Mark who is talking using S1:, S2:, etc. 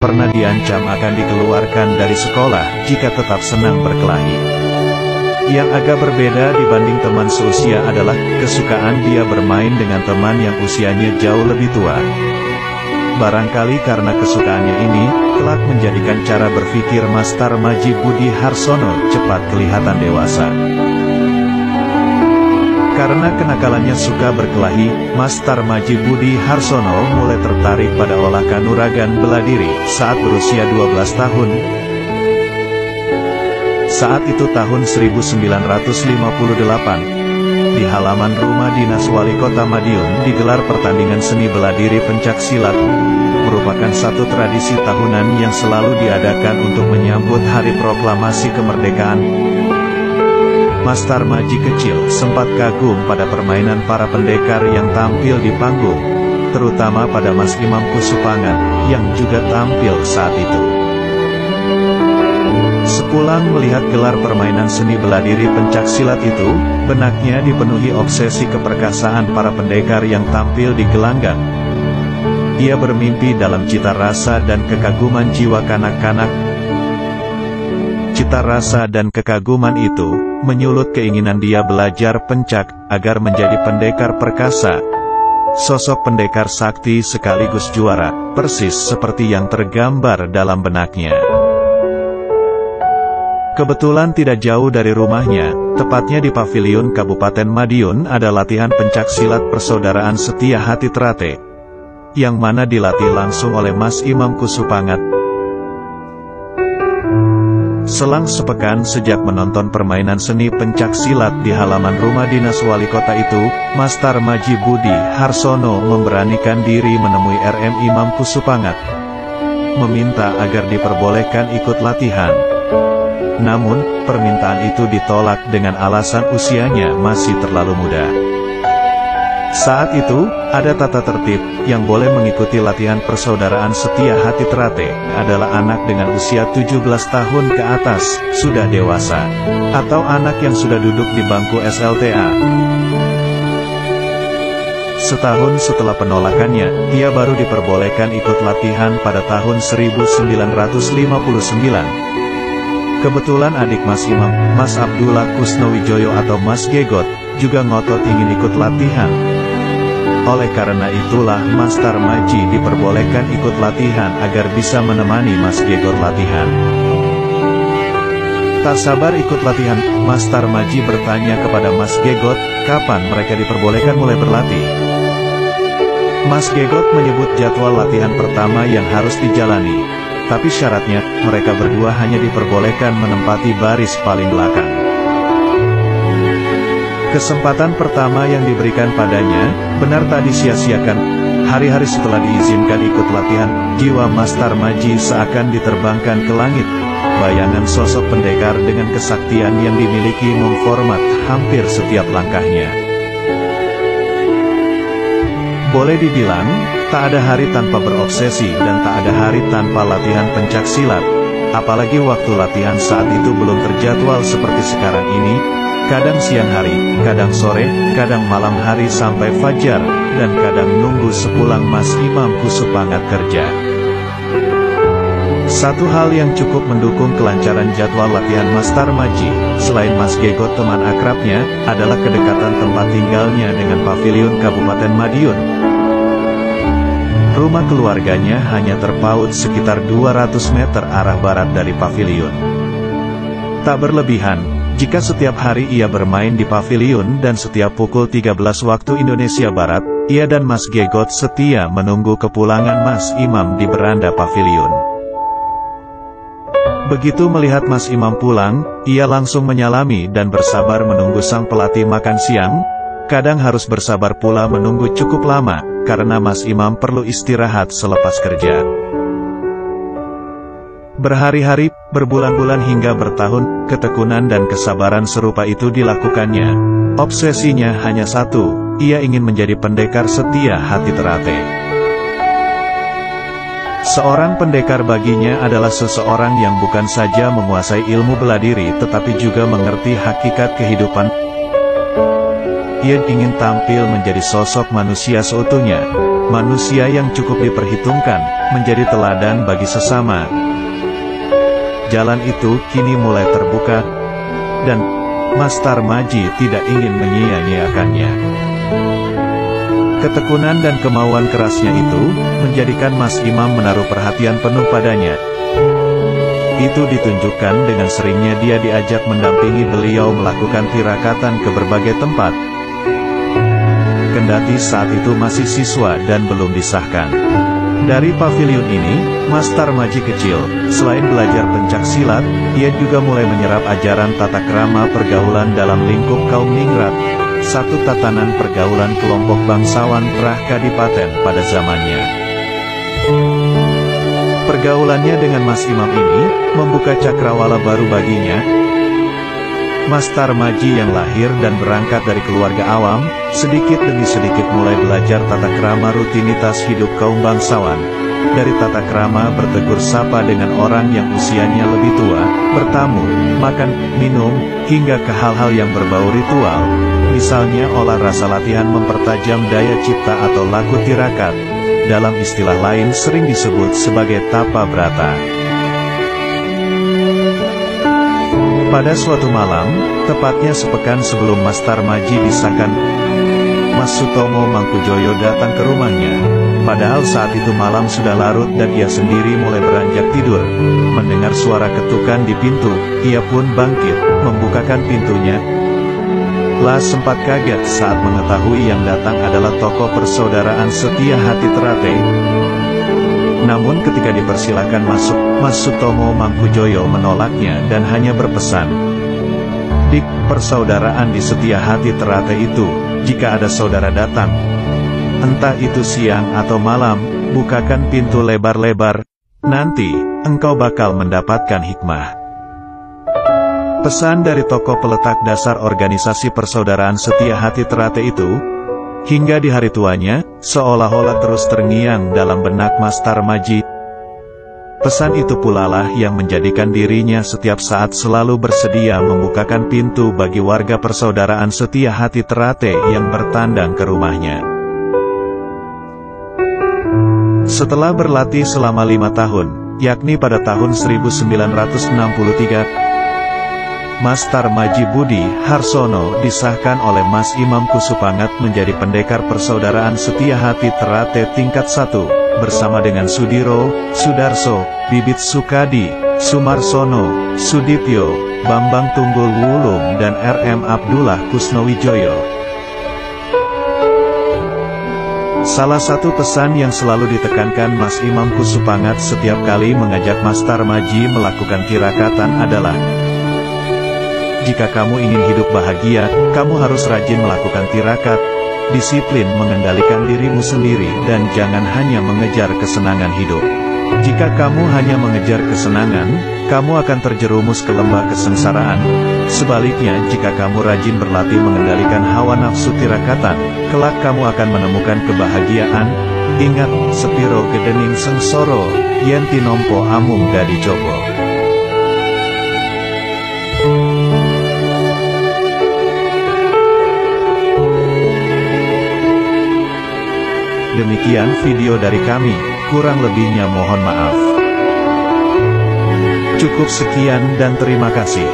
S1: pernah diancam akan dikeluarkan dari sekolah jika tetap senang berkelahi. Yang agak berbeda dibanding teman seusia adalah kesukaan dia bermain dengan teman yang usianya jauh lebih tua. Barangkali karena kesukaannya ini, kelak menjadikan cara berpikir Mas Tarmadji Budi Harsono cepat kelihatan dewasa. Karena kenakalannya suka berkelahi, Mas Tarmadji Budi Harsono mulai tertarik pada olah kanuragan bela diri saat berusia 12 tahun. Saat itu tahun 1958. Di halaman rumah dinas wali kota Madiun digelar pertandingan seni bela diri pencak silat, merupakan satu tradisi tahunan yang selalu diadakan untuk menyambut hari proklamasi kemerdekaan. Mas Tarmadji kecil sempat kagum pada permainan para pendekar yang tampil di panggung, terutama pada Mas Imam Kusupangat, yang juga tampil saat itu. Sepulang melihat gelar permainan seni bela diri pencak silat itu, benaknya dipenuhi obsesi keperkasaan para pendekar yang tampil di gelanggang. Ia bermimpi dalam cita rasa dan kekaguman jiwa kanak-kanak. Cita rasa dan kekaguman itu menyulut keinginan dia belajar pencak agar menjadi pendekar perkasa. Sosok pendekar sakti sekaligus juara, persis seperti yang tergambar dalam benaknya. Kebetulan tidak jauh dari rumahnya, tepatnya di Paviliun Kabupaten Madiun ada latihan pencak silat Persaudaraan Setia Hati Trate, yang mana dilatih langsung oleh Mas Imam Kusupangat. Selang sepekan sejak menonton permainan seni pencak silat di halaman rumah dinas wali kota itu, Mas Tarmadji Budi Harsono memberanikan diri menemui RM Imam Kusupangat, meminta agar diperbolehkan ikut latihan. Namun, permintaan itu ditolak dengan alasan usianya masih terlalu muda. Saat itu, ada tata tertib, yang boleh mengikuti latihan Persaudaraan Setia Hati Trate, adalah anak dengan usia 17 tahun ke atas, sudah dewasa, atau anak yang sudah duduk di bangku SLTA. Setahun setelah penolakannya, ia baru diperbolehkan ikut latihan pada tahun 1959. Kebetulan adik Mas Imam, Mas Abdullah Kusnowijoyo atau Mas Gegot, juga ngotot ingin ikut latihan. Oleh karena itulah Mas Tarmadji diperbolehkan ikut latihan agar bisa menemani Mas Gegot latihan. Tak sabar ikut latihan, Mas Tarmadji bertanya kepada Mas Gegot, kapan mereka diperbolehkan mulai berlatih. Mas Gegot menyebut jadwal latihan pertama yang harus dijalani. Tapi syaratnya, mereka berdua hanya diperbolehkan menempati baris paling belakang. Kesempatan pertama yang diberikan padanya, benar tak disia-siakan. Hari-hari setelah diizinkan ikut latihan, jiwa Mas Tarmadji seakan diterbangkan ke langit. Bayangan sosok pendekar dengan kesaktian yang dimiliki memformat hampir setiap langkahnya. Boleh dibilang, tak ada hari tanpa berobsesi dan tak ada hari tanpa latihan pencak silat. Apalagi waktu latihan saat itu belum terjadwal seperti sekarang ini. Kadang siang hari, kadang sore, kadang malam hari sampai fajar, dan kadang nunggu sepulang Mas Imam Kusupangat kerja. Satu hal yang cukup mendukung kelancaran jadwal latihan Mas Tarmadji, selain Mas Gegot teman akrabnya, adalah kedekatan tempat tinggalnya dengan Paviliun Kabupaten Madiun. Rumah keluarganya hanya terpaut sekitar 200 meter arah barat dari paviliun. Tak berlebihan, jika setiap hari ia bermain di paviliun dan setiap pukul 13 waktu Indonesia Barat, ia dan Mas Gegot setia menunggu kepulangan Mas Imam di beranda paviliun. Begitu melihat Mas Imam pulang, ia langsung menyalami dan bersabar menunggu sang pelatih makan siang. Kadang harus bersabar pula menunggu cukup lama, karena Mas Imam perlu istirahat selepas kerja. Berhari-hari, berbulan-bulan hingga bertahun, ketekunan dan kesabaran serupa itu dilakukannya. Obsesinya hanya satu, ia ingin menjadi pendekar setia hati Trate. Seorang pendekar baginya adalah seseorang yang bukan saja menguasai ilmu bela diri tetapi juga mengerti hakikat kehidupan. Ia ingin tampil menjadi sosok manusia seutuhnya, manusia yang cukup diperhitungkan, menjadi teladan bagi sesama. Jalan itu kini mulai terbuka, dan Mas Tarmaji tidak ingin menyia-nyiakannya. Ketekunan dan kemauan kerasnya itu, menjadikan Mas Imam menaruh perhatian penuh padanya. Itu ditunjukkan dengan seringnya dia diajak mendampingi beliau melakukan tirakatan ke berbagai tempat. Kendati saat itu masih siswa dan belum disahkan. Dari pavilion ini, Mas Tarmaji kecil, selain belajar pencaksilat, ia juga mulai menyerap ajaran tata krama pergaulan dalam lingkup kaum ningrat, satu tatanan pergaulan kelompok bangsawan Prakadipaten pada zamannya. Pergaulannya dengan Mas Imam ini, membuka cakrawala baru baginya. Mas Tarmaji yang lahir dan berangkat dari keluarga awam, sedikit demi sedikit mulai belajar tata krama rutinitas hidup kaum bangsawan. Dari tata krama bertegur sapa dengan orang yang usianya lebih tua, bertamu, makan, minum, hingga ke hal-hal yang berbau ritual. Misalnya olah rasa latihan mempertajam daya cipta atau laku tirakat. Dalam istilah lain sering disebut sebagai tapa brata. Pada suatu malam, tepatnya sepekan sebelum Mas Tarmaji disahkan, Mas Sutomo Mangkujoyo datang ke rumahnya. Padahal saat itu malam sudah larut dan ia sendiri mulai beranjak tidur. Mendengar suara ketukan di pintu, ia pun bangkit, membukakan pintunya. Lah sempat kaget saat mengetahui yang datang adalah tokoh persaudaraan Setia Hati Terate. Namun ketika dipersilakan masuk, Mas Sutomo Mangkujoyo menolaknya dan hanya berpesan, "Dik, persaudaraan di Setia Hati Terate itu, jika ada saudara datang, entah itu siang atau malam, bukakan pintu lebar-lebar, nanti, engkau bakal mendapatkan hikmah." Pesan dari tokoh peletak dasar organisasi persaudaraan Setia Hati Terate itu, hingga di hari tuanya, seolah-olah terus terngiang dalam benak Mas Tarmaji. Pesan itu pula lah yang menjadikan dirinya setiap saat selalu bersedia membukakan pintu bagi warga persaudaraan Setia Hati Terate yang bertandang ke rumahnya. Setelah berlatih selama 5 tahun, yakni pada tahun 1963, Mas Tarmaji Budi Harsono disahkan oleh Mas Imam Kusupangat menjadi pendekar persaudaraan Setia Hati Terate tingkat 1, bersama dengan Sudiro, Sudarso, Bibit Sukadi, Sumarsono, Sudipyo, Bambang Tunggul Wulung dan RM Abdullah Kusnowijoyo. Salah satu pesan yang selalu ditekankan Mas Imam Kusupangat setiap kali mengajak Mas Tarmaji melakukan tirakatan adalah, jika kamu ingin hidup bahagia, kamu harus rajin melakukan tirakat, disiplin mengendalikan dirimu sendiri, dan jangan hanya mengejar kesenangan hidup. Jika kamu hanya mengejar kesenangan, kamu akan terjerumus ke lembah kesengsaraan. Sebaliknya, jika kamu rajin berlatih mengendalikan hawa nafsu tirakatan, kelak kamu akan menemukan kebahagiaan. Ingat, sepiro gedening sengsoro, yen tinompo amung dadi cobo. Demikian video dari kami, kurang lebihnya mohon maaf. Cukup sekian dan terima kasih.